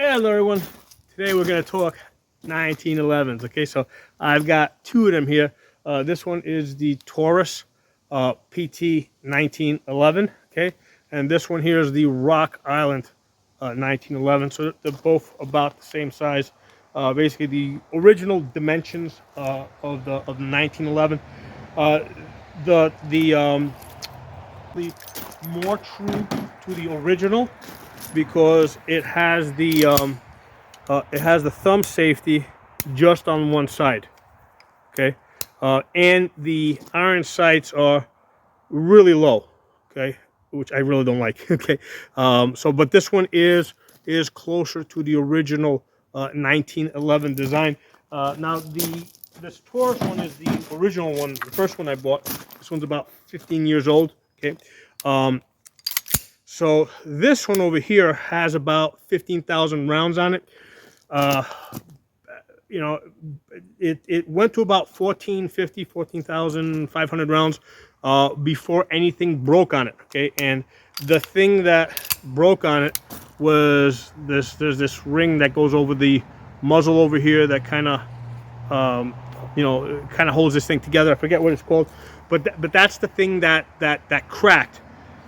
Hello everyone. Today we're going to talk 1911s. Okay, so I've got two of them here. This one is the Taurus PT 1911. Okay, and this one here is the Rock Island 1911. So they're both about the same size. Basically, the original dimensions of the 1911. Uh, the more true to the original because it has the thumb safety just on one side, okay, and the iron sights are really low, okay, which I really don't like. Okay, but this one is closer to the original 1911 design. Now this Taurus one is the original one, the first one I bought. This one's about 15 years old. Okay, so this one over here has about 15,000 rounds on it. Uh, you know, it went to about 14,500 rounds before anything broke on it. Okay, and the thing that broke on it was there's this ring that goes over the muzzle over here that kind of kind of holds this thing together. I forget what it's called, but that's the thing that cracked.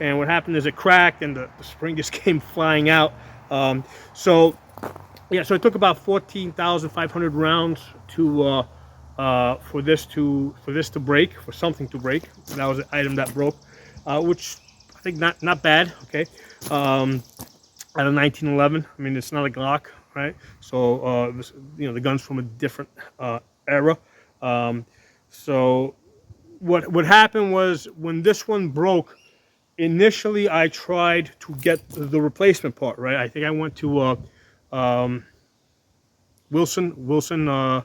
And what happened is it cracked and the spring just came flying out. So yeah, so it took about 14,500 rounds to for this to break, for something to break. That was the item that broke, which I think not bad. Okay, out of 1911. I mean, it's not a Glock, right? So the gun's from a different era. So what happened was when this one broke, initially I tried to get the replacement part, right? I think I went to Wilson. I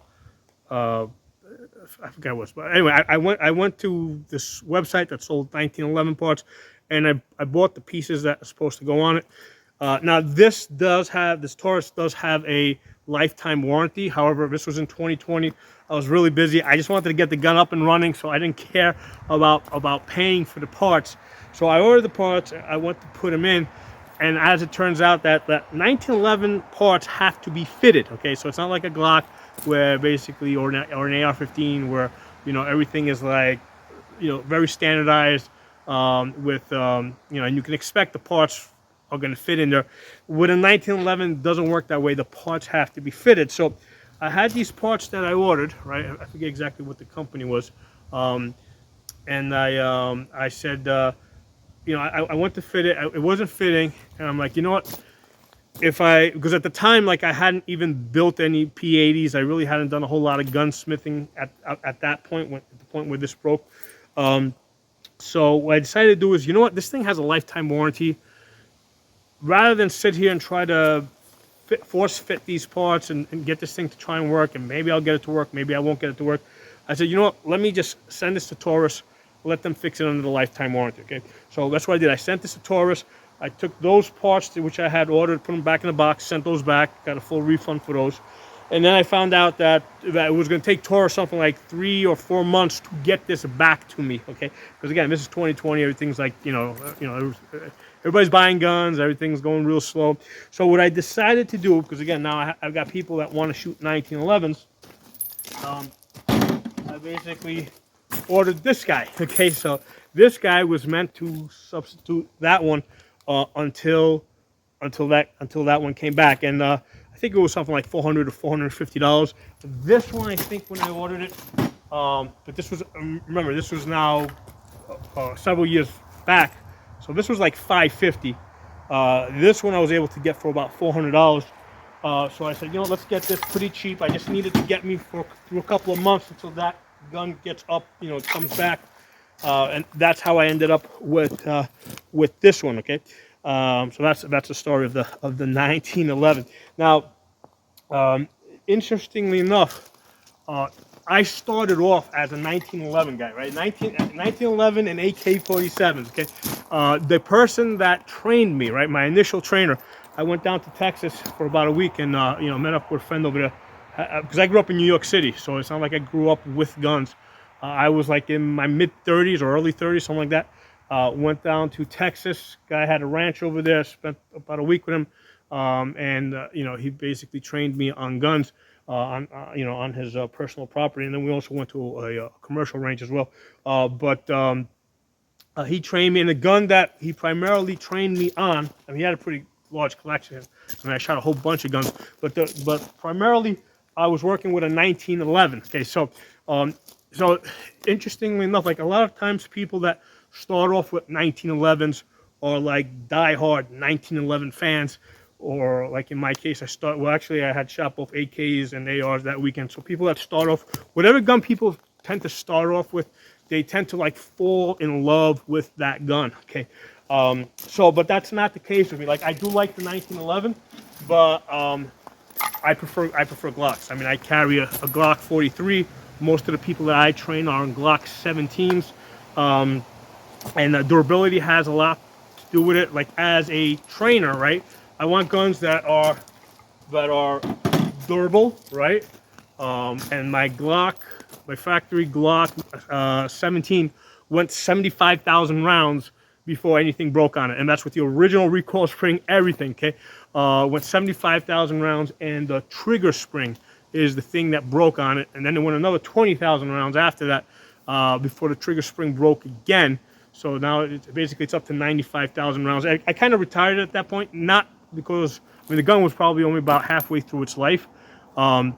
forgot what, but anyway, I went to this website that sold 1911 parts, and I bought the pieces that are supposed to go on it. Now this Taurus does have a lifetime warranty. However, this was in 2020. I was really busy. I just wanted to get the gun up and running, so I didn't care about paying for the parts. So I ordered the parts. I went to put them in. And as it turns out, that 1911 parts have to be fitted. Okay, so it's not like a Glock where basically, or an AR-15 where everything is like very standardized and you can expect the parts are going to fit in there. With a 1911, it doesn't work that way. The parts have to be fitted. So I had these parts that I ordered. Right, I forget exactly what the company was, and I said. I went to fit it. It wasn't fitting, and I'm like, you know what? Because at the time, like I hadn't even built any P80s. I really hadn't done a whole lot of gunsmithing at that point, at the point where this broke. So what I decided to do is, you know what? This thing has a lifetime warranty. Rather than sit here and try to force fit these parts and get this thing to try and work, and maybe I'll get it to work, maybe I won't get it to work. I said, you know what? Let me just send this to Taurus. Let them fix it under the lifetime warranty. Okay, so that's what I did. I sent this to Taurus. I took those parts which I had ordered, put them back in the box, sent those back, got a full refund for those. And then I found out that it was going to take Taurus something like 3 or 4 months to get this back to me. Okay, because again, this is 2020. Everything's like everybody's buying guns. Everything's going real slow. So what I decided to do, because again now I've got people that want to shoot 1911s. I basically ordered this guy. Okay, so this guy was meant to substitute that one until that one came back, and I think it was something like $400 or $450. This one, I think, when I ordered it, but this was remember this was now several years back, so this was like $550. This one I was able to get for about $400. So I said, let's get this pretty cheap. I just needed to get me through a couple of months until that gun gets up, it comes back, and that's how I ended up with this one. Okay, so that's the story of the 1911. Now, interestingly enough, I started off as a 1911 guy, right? 1911 and AK-47s. Okay, the person that trained me, right, my initial trainer, I went down to Texas for about a week and met up with a friend over there. Because I grew up in New York City, so it's not like I grew up with guns. I was like in my mid-30s or early 30s, something like that. Went down to Texas. Guy had a ranch over there. Spent about a week with him. and he basically trained me on guns on his personal property, and then we also went to a commercial range as well. But he trained me in a gun that he primarily trained me on. I mean, he had a pretty large collection. I mean, I shot a whole bunch of guns, but primarily I was working with a 1911. Okay, so interestingly enough, like a lot of times people that start off with 1911s are like diehard 1911 fans, or like in my case, actually I had shot both AKs and ARs that weekend. So people that start off, whatever gun people tend to start off with, they tend to like fall in love with that gun. Okay, but that's not the case with me. Like I do like the 1911, but I prefer Glocks. I mean, I carry a Glock 43. Most of the people that I train are on Glock 17s, and durability has a lot to do with it. Like as a trainer, right? I want guns that are durable, right? And my factory Glock 17 went 75,000 rounds before anything broke on it, and that's with the original recoil spring, everything. Okay, went 75,000 rounds, and the trigger spring is the thing that broke on it, and then it went another 20,000 rounds after that before the trigger spring broke again. So now it's up to 95,000 rounds. I kind of retired at that point, not because the gun was probably only about halfway through its life, or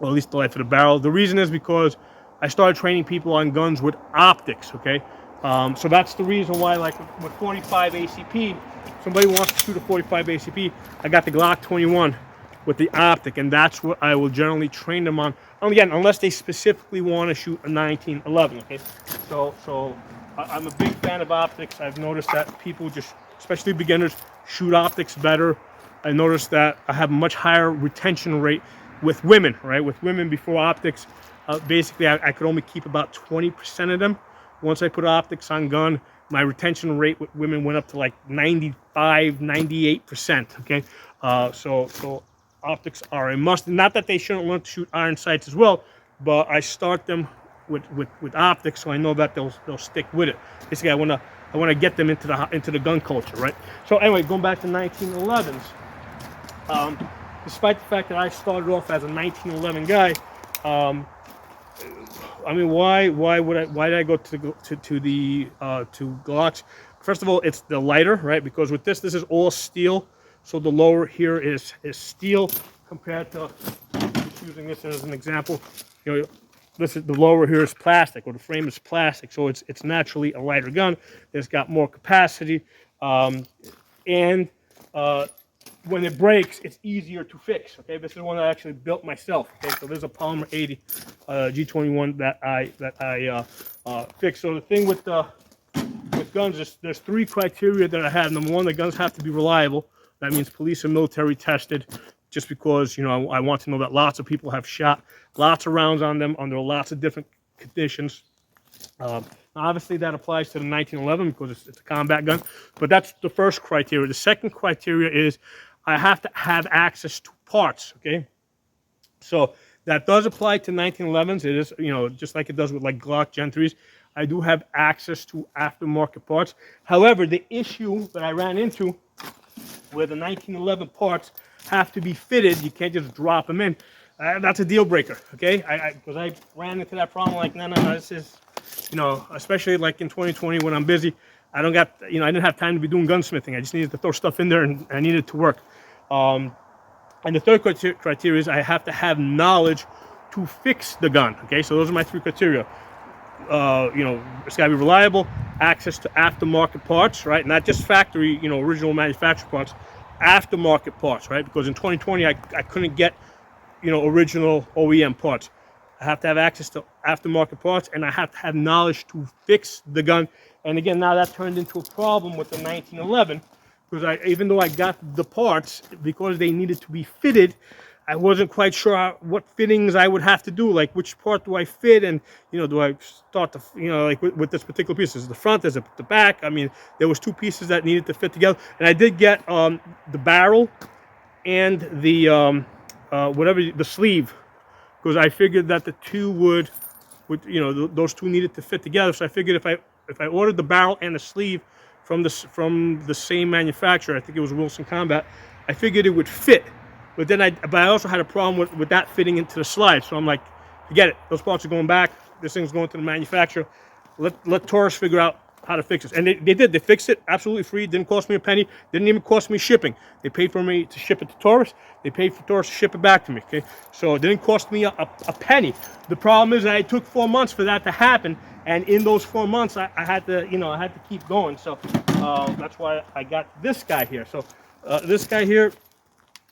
at least the life of the barrel. The reason is because I started training people on guns with optics. Okay, so that's the reason why, like with 45 ACP, somebody wants to shoot a 45 ACP, I got the Glock 21 with the optic, and that's what I will generally train them on. Again, unless they specifically want to shoot a 1911. Okay, so I'm a big fan of optics. I've noticed that people especially beginners, shoot optics better. I noticed that I have a much higher retention rate with women, right? With women before optics, basically I could only keep about 20% of them. Once I put optics on gun, my retention rate with women went up to like 95, 98%, okay? So optics are a must. Not that they shouldn't learn to shoot iron sights as well, but I start them with optics, so I know that they'll stick with it. Basically, I want to get them into the gun culture, right? So anyway, going back to 1911s, despite the fact that I started off as a 1911 guy, I mean, why did I go to Glocks? First of all, it's the lighter, right? Because with this is all steel, so the lower here is steel compared to, just using this as an example, the lower here is plastic, or the frame is plastic, so it's naturally a lighter gun. It's got more capacity, and when it breaks, it's easier to fix. Okay, this is one I actually built myself. Okay, so there's a Polymer 80 G21 that I fixed. So the thing with guns is there's three criteria that I have. Number one, the guns have to be reliable. That means police and military tested. Just because I want to know that lots of people have shot lots of rounds on them under lots of different conditions. Obviously, that applies to the 1911 because it's a combat gun, but that's the first criteria. The second criteria is I have to have access to parts. Okay, so that does apply to 1911s. It is, just like it does with like Glock Gen 3s. I do have access to aftermarket parts. However, the issue that I ran into where the 1911 parts have to be fitted, you can't just drop them in. That's a deal breaker, okay? Because I ran into that problem, like, no, this is, especially like in 2020 when I'm busy, I didn't have time to be doing gunsmithing. I just needed to throw stuff in there and I needed it to work. And the third criteria is I have to have knowledge to fix the gun, okay? So those are my three criteria. It's got to be reliable, access to aftermarket parts, right? Not just factory, original manufacturer parts, aftermarket parts, right? Because in 2020, I couldn't get, original OEM parts. I have to have access to aftermarket parts, and I have to have knowledge to fix the gun. And again, now that turned into a problem with the 1911, because even though I got the parts, because they needed to be fitted, I wasn't quite sure what fittings I would have to do, like which part do I fit, and do I start to, like with this particular piece, is the front, is it the back? I mean, there was two pieces that needed to fit together, and I did get the barrel and the the sleeve, because I figured that the two would those two needed to fit together. So I figured if I ordered the barrel and the sleeve from the same manufacturer, I think it was Wilson Combat, I figured it would fit, but I also had a problem with that fitting into the slide. So I'm like, forget it. Those parts are going back. This thing's going to the manufacturer. Let Taurus figure out how to fix this. And they did. They fixed it absolutely free. Didn't cost me a penny. Didn't even cost me shipping. They paid for me to ship it to Taurus. They paid for Taurus to ship it back to me. Okay, so it didn't cost me a penny. The problem is that it took 4 months for that to happen, and in those 4 months, I had to, I had to keep going. So that's why I got this guy here. So this guy here,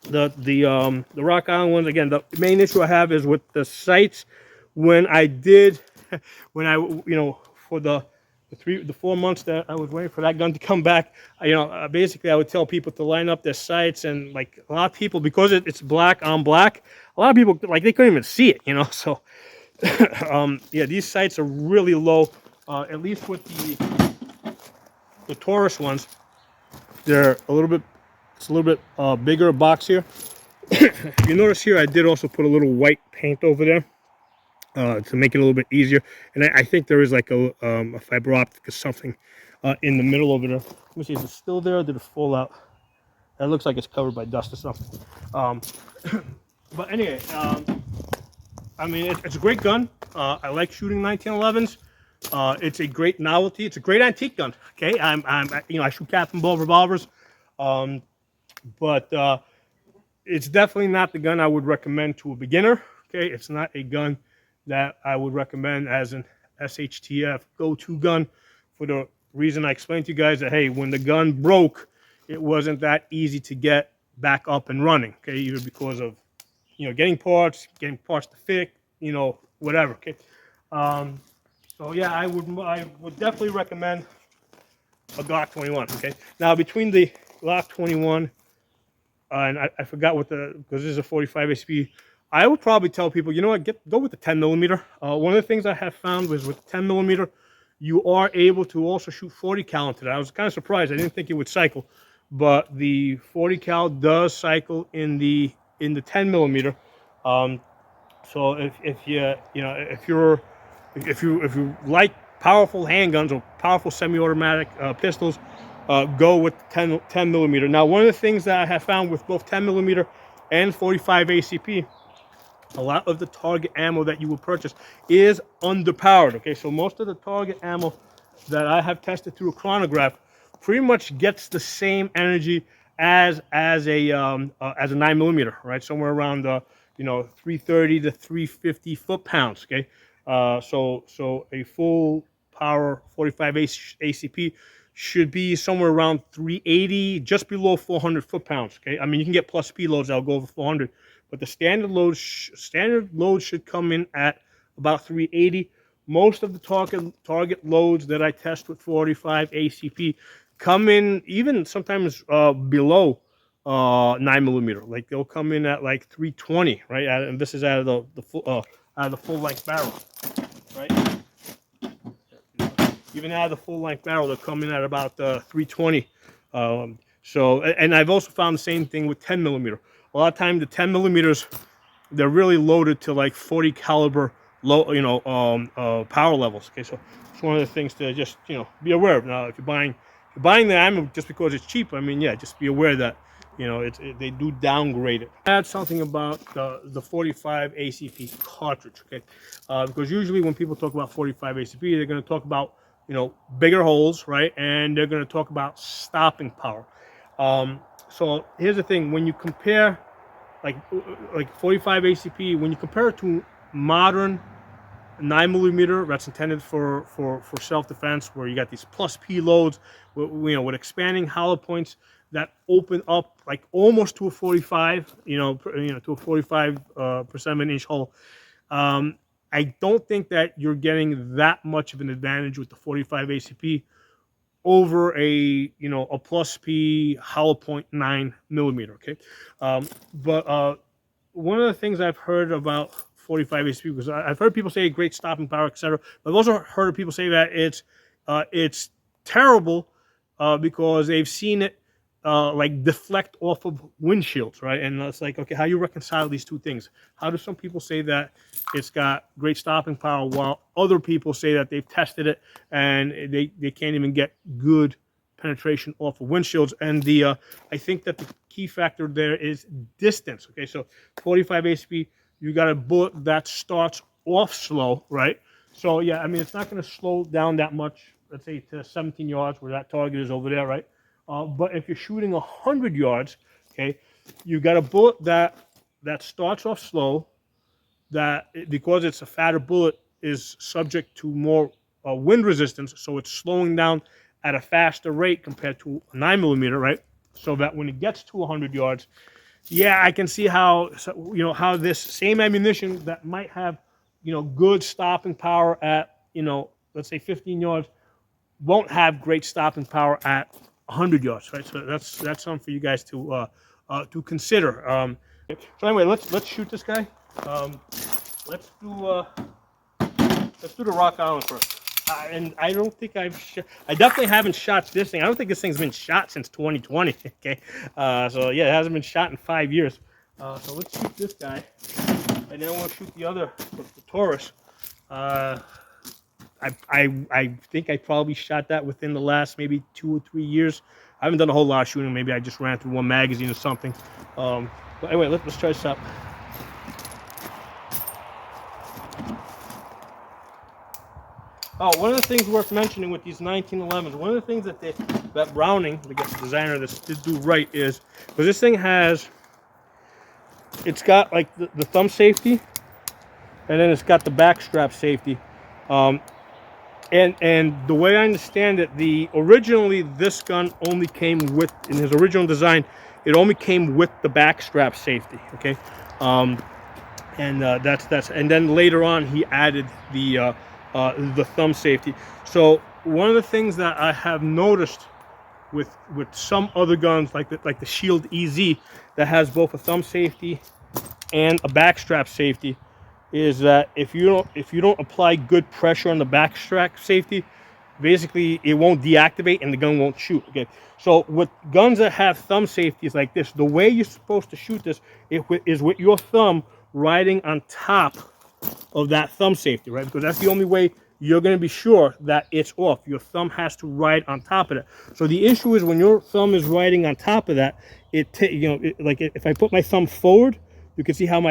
the Rock Island ones. Again, the main issue I have is with the sights. When I for the 4 months that I was waiting for that gun to come back, basically I would tell people to line up their sights, and like a lot of people, because it's black on black, a lot of people, like, they couldn't even see it, So yeah, these sights are really low. At least with the Taurus ones, they're a little bit. It's a little bit bigger box here. You notice here, I did also put a little white paint over there to make it a little bit easier. And I think there is like a fiber optic or something in the middle over there. Let me see, is it still there or did it fall out? That looks like it's covered by dust or something. But anyway, I mean, it's a great gun. I like shooting 1911s. It's a great novelty. It's a great antique gun. Okay, I shoot cap and ball revolvers. But it's definitely not the gun I would recommend to a beginner. Okay, it's not a gun that I would recommend as an SHTF go-to gun, for the reason I explained to you guys, that hey, when the gun broke, it wasn't that easy to get back up and running. Okay, either because of getting parts to fit, whatever. Okay, so yeah, I would definitely recommend a Glock 21. Okay, now between the Glock 21 and I forgot what because this is a 45 ACP. I would probably tell people, you know what, go with the 10 millimeter. One of the things I have found was with 10 millimeter, you are able to also shoot 40 cal into that. I was kind of surprised. I didn't think it would cycle, but the 40 cal does cycle in the 10 millimeter. So if you like powerful handguns or powerful semi-automatic pistols, go with 10 millimeter. Now, one of the things that I have found with both 10 millimeter and 45 ACP, a lot of the target ammo that you will purchase is underpowered. Okay, so most of the target ammo that I have tested through a chronograph pretty much gets the same energy as a 9 millimeter, right? Somewhere around 330 to 350 foot-pounds. Okay, so a full power 45 ACP should be somewhere around 380, just below 400 foot-pounds. Okay, I mean, you can get plus P loads that'll go over 400, but the standard load should come in at about 380. Most of the target loads that I test with 45 ACP come in even sometimes below 9 millimeter. Like they'll come in at like 320, right? And this is out of the full length barrel, right? Even out of the full length barrel, they'll come in at about 320. So, and I've also found the same thing with 10 millimeter. A lot of times the 10 millimeters, they're really loaded to like 40 caliber low, power levels. Okay, so it's one of the things to just be aware of. Now, if you're buying the ammo just because it's cheap, I mean, yeah, just be aware that they do downgrade it. Add something about the 45 ACP cartridge, okay? Because usually when people talk about 45 ACP, they're going to talk about bigger holes, right? And they're going to talk about stopping power. So here's the thing: when you compare like 45 ACP, when you compare it to modern 9 millimeter that's intended for self-defense, where you got these plus P loads, with expanding hollow points that open up like almost to a 45, to a 45% inch hole. I don't think that you're getting that much of an advantage with the 45 ACP over a plus P hollow point 9 millimeter. Okay, but one of the things I've heard about 45 ACP, because I've heard people say great stopping power, etc. But I've also heard people say that it's terrible because they've seen it like deflect off of windshields, right? And it's like, okay, how do you reconcile these two things? How do some people say that it's got great stopping power while other people say that they've tested it and they can't even get good penetration off of windshields. And I think that the key factor there is distance. Okay, so 45 ACP, you got a bullet that starts off slow, right? So yeah, I mean, it's not going to slow down that much. Let's say to 17 yards, where that target is over there, right? But if you're shooting 100 yards, okay, you got a bullet that starts off slow, that because it's a fatter bullet is subject to more wind resistance, so it's slowing down at a faster rate compared to a 9mm, right? So that when it gets to 100 yards, yeah, I can see how, you know, how this same ammunition that might have, you know, good stopping power at, you know, let's say 15 yards, won't have great stopping power at 100 yards, right? So that's something for you guys to consider. So anyway, let's shoot this guy. Let's do the Rock Island first. And I don't think I definitely haven't shot this thing. I don't think this thing's been shot since 2020. Okay, so yeah, it hasn't been shot in 5 years. So let's shoot this guy, and then we'll shoot the other, the Taurus. I think I probably shot that within the last maybe 2 or 3 years. I haven't done a whole lot of shooting. Maybe I just ran through one magazine or something. But anyway, let's try this out. Oh, one of the things worth mentioning with these 1911s, one of the things that Browning, the designer of this, did do right is, because this thing it's got like the thumb safety, and then it's got the back strap safety. And the way I understand it, originally this gun only came with, in his original design, it only came with the back strap safety. Okay, and and then later on he added the thumb safety. So one of the things that I have noticed with some other guns, like the Shield EZ, that has both a thumb safety and a back strap safety, is that if you don't apply good pressure on the back strap safety, basically it won't deactivate and the gun won't shoot. Okay, so with guns that have thumb safeties like this, the way you're supposed to shoot this is with your thumb riding on top of that thumb safety, right? Because that's the only way you're going to be sure that it's off. Your thumb has to ride on top of it. So the issue is when your thumb is riding on top of that, like if I put my thumb forward, you can see how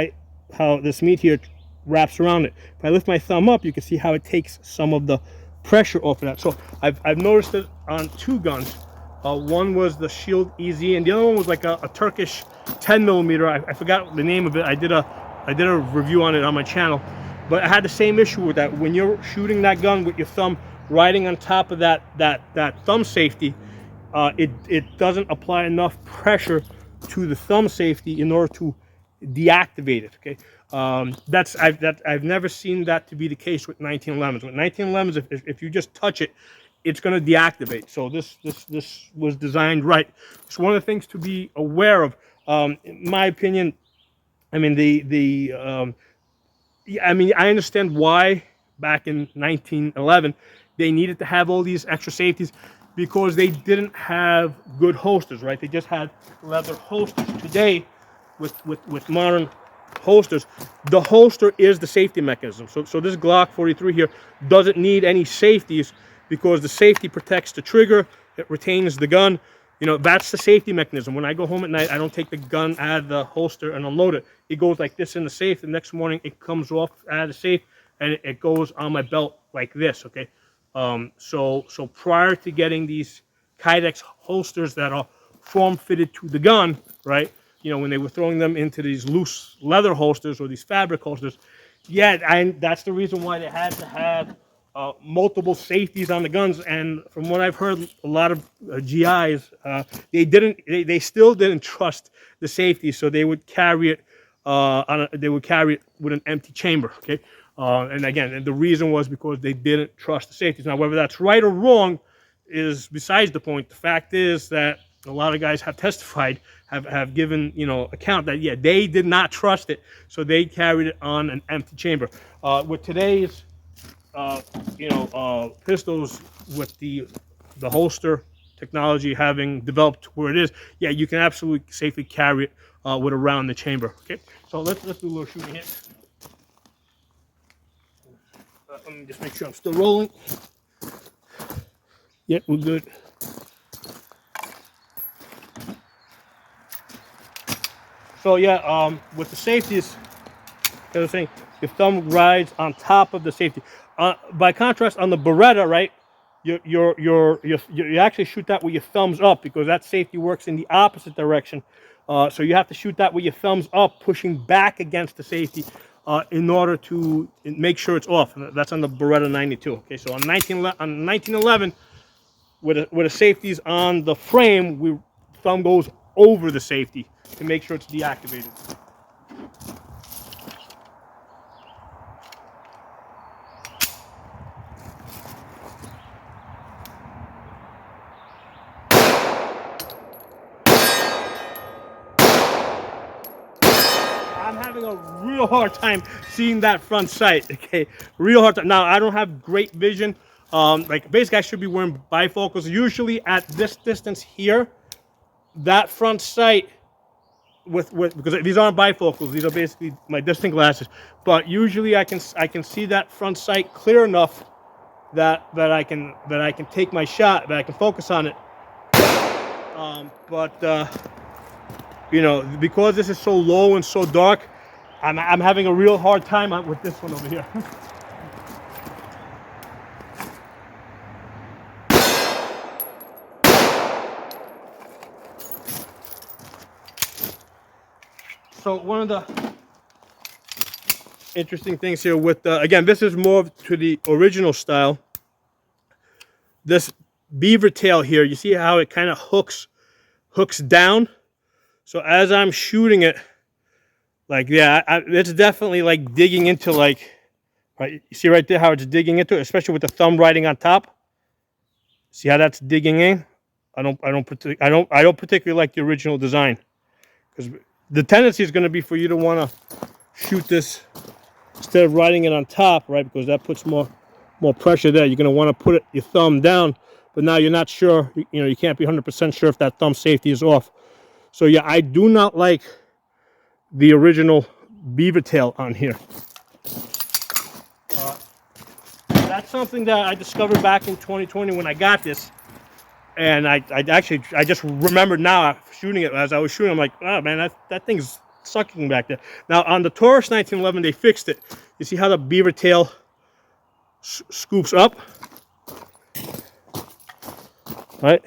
this meat here wraps around it. If I lift my thumb up, you can see how it takes some of the pressure off of that. So I've noticed it on two guns. One was the Shield EZ, and the other one was like a Turkish 10mm. I forgot the name of it. I did a review on it on my channel, but I had the same issue with that. When you're shooting that gun with your thumb riding on top of that thumb safety, it doesn't apply enough pressure to the thumb safety in order to deactivate it. Okay, I've never seen that to be the case with 1911s. With 1911s, if you just touch it, it's going to deactivate. So this was designed right. It's one of the things to be aware of. In my opinion, I mean I understand why back in 1911 they needed to have all these extra safeties, because they didn't have good holsters, right? They just had leather holsters. Today, with modern holsters, the holster is the safety mechanism. So this Glock 43 here doesn't need any safeties, because the safety protects the trigger, it retains the gun. You know, that's the safety mechanism. When I go home at night, I don't take the gun out of the holster and unload it. It goes like this in the safe. The next morning, it comes off out of the safe, and it goes on my belt like this, okay? So prior to getting these Kydex holsters that are form-fitted to the gun, right? You know, when they were throwing them into these loose leather holsters or these fabric holsters, yeah, that's the reason why they had to have multiple safeties on the guns. And from what I've heard, a lot of GIs, they still didn't trust the safety, so they would carry it with an empty chamber. Okay, and again, the reason was because they didn't trust the safeties. Now, whether that's right or wrong is besides the point. The fact is that a lot of guys have testified, have given, you know, account that, yeah, they did not trust it, so they carried it on an empty chamber. With today's pistols, with the holster technology having developed where it is, yeah, you can absolutely safely carry it with a round in the chamber. Okay, so let's do a little shooting here. Let me just make sure I'm still rolling. Yep, we're good. So yeah, with the safeties, I was saying, your thumb rides on top of the safety. By contrast, on the Beretta, right, you actually shoot that with your thumbs up because that safety works in the opposite direction. So you have to shoot that with your thumbs up, pushing back against the safety in order to make sure it's off. That's on the Beretta 92. Okay, so on 1911, with the safeties on the frame, thumb goes over the safety to make sure it's deactivated. I'm having a real hard time seeing that front sight. Okay, real hard time. Now I don't have great vision. Like basically, I should be wearing bifocals. Usually at this distance here, that front sight with because these aren't bifocals. These are basically my distant glasses. But usually I can see that front sight clear enough that I can take my shot, that I can focus on it. You know, because this is so low and so dark, I'm having a real hard time with this one over here. So one of the interesting things here with, again, this is more to the original style. This beaver tail here, you see how it kind of hooks down? So as I'm shooting it, like, yeah, it's definitely like digging into, like, right, you see right there how it's digging into it, especially with the thumb riding on top. See how that's digging in? I don't particularly like the original design, because the tendency is going to be for you to want to shoot this instead of riding it on top, right? Because that puts more pressure there. You're going to want to put your thumb down, but now you're not sure. You know, you can't be 100% sure if that thumb safety is off. So yeah, I do not like the original beaver tail on here. That's something that I discovered back in 2020 when I got this, and I just remembered now shooting it. As I was shooting, I'm like, oh man, that thing's sucking back there. Now on the Taurus 1911, they fixed it. You see how the beaver tail scoops up, right?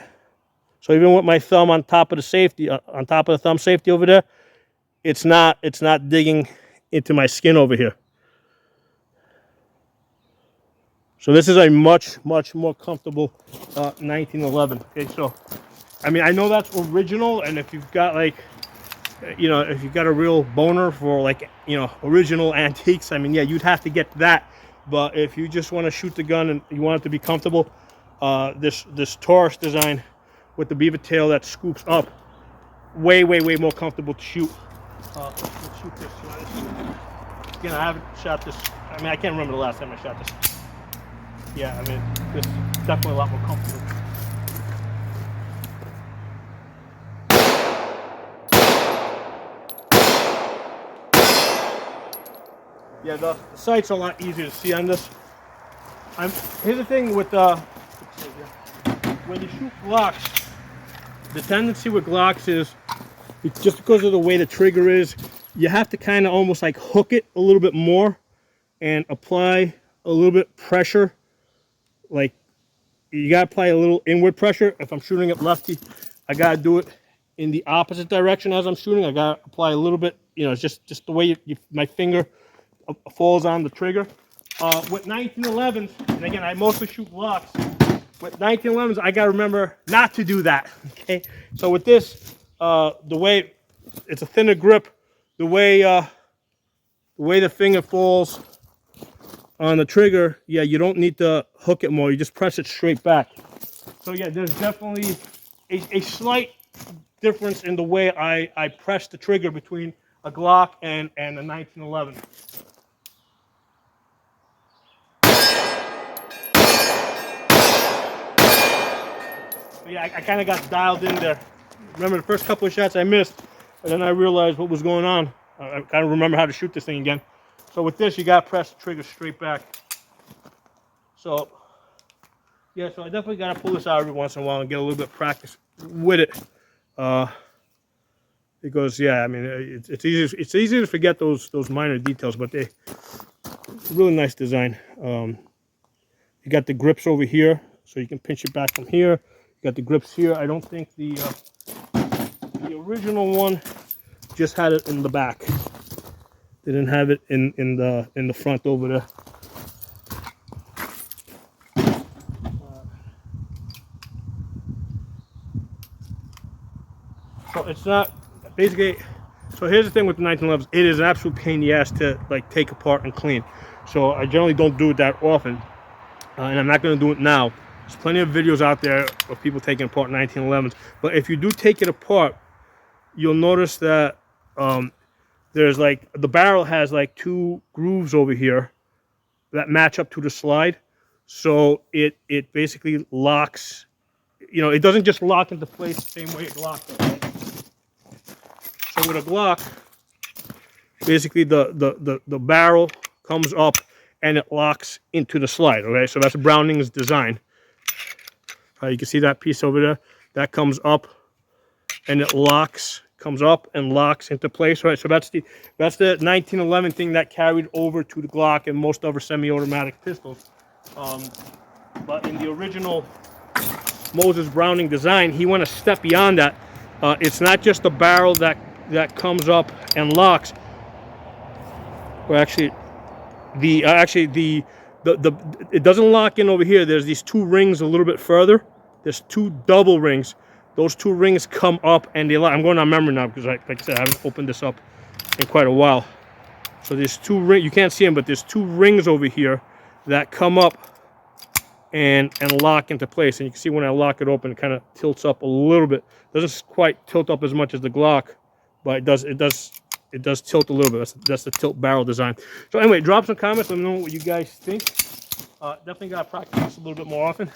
So even with my thumb on top of the safety, on top of the thumb safety over there, it's not digging into my skin over here. So this is a much more comfortable 1911. Okay, so I mean, I know that's original, and if you've got, like, you know, if you've got a real boner for, like, you know, original antiques, I mean, yeah, you'd have to get that. But if you just want to shoot the gun and you want it to be comfortable, this Taurus design with the beaver tail that scoops up, way more comfortable to shoot. Let's shoot this. Again, I haven't shot this. I mean, I can't remember the last time I shot this. Yeah, I mean, this is definitely a lot more comfortable. Yeah, the sight's a lot easier to see on this. Here's the thing with when you shoot Glocks, the tendency with Glocks is, just because of the way the trigger is, you have to kind of almost like hook it a little bit more and apply a little bit pressure. Like, you gotta apply a little inward pressure. If I'm shooting it lefty, I gotta do it in the opposite direction as I'm shooting. I gotta apply a little bit, you know, it's just the way my finger falls on the trigger. With 1911s, and again, I mostly shoot Glocks. With 1911s, I gotta remember not to do that. Okay, so with this, the way it's a thinner grip, the way the finger falls on the trigger, yeah, you don't need to hook it more. You just press it straight back. So yeah, there's definitely a slight difference in the way I press the trigger between a Glock and a 1911. But yeah, I kind of got dialed in there. Remember the first couple of shots I missed, and then I realized what was going on. I kind of remember how to shoot this thing again. So with this, you got to press the trigger straight back. So yeah, so I definitely got to pull this out every once in a while and get a little bit of practice with it. because yeah, I mean it's easy to forget those minor details, but it's a really nice design. You got the grips over here, so you can pinch it back from here. You got the grips here. I don't think the original one just had it in the back. They didn't have it in the front over there. So it's not basically. So here's the thing with the 1911s. It is an absolute pain in the ass to like take apart and clean. So I generally don't do it that often, and I'm not going to do it now. There's plenty of videos out there of people taking apart 1911s. But if you do take it apart, you'll notice that there's like the barrel has like 2 grooves over here that match up to the slide. So it basically locks. You know, it doesn't just lock into place the same way it locked up, right? So with a Glock, basically the barrel comes up and it locks into the slide, okay? So that's Browning's design. You can see that piece over there. That comes up and it locks, comes up and locks into place, right? So that's the 1911 thing that carried over to the Glock and most other semi-automatic pistols. But in the original Moses Browning design, he went a step beyond that. It's not just the barrel that comes up and locks. Well, actually, it doesn't lock in over here. There's these 2 rings a little bit further. There's 2 double rings. Those 2 rings come up and they lock. I'm going on memory now because, like I said, I haven't opened this up in quite a while. So there's 2 rings. You can't see them, but there's 2 rings over here that come up and lock into place. And you can see when I lock it open, it kind of tilts up a little bit. Doesn't quite tilt up as much as the Glock, but it does tilt a little bit. That's the tilt barrel design. So anyway, drop some comments. Let me know what you guys think. Definitely got to practice this a little bit more often.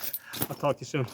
I'll talk to you soon.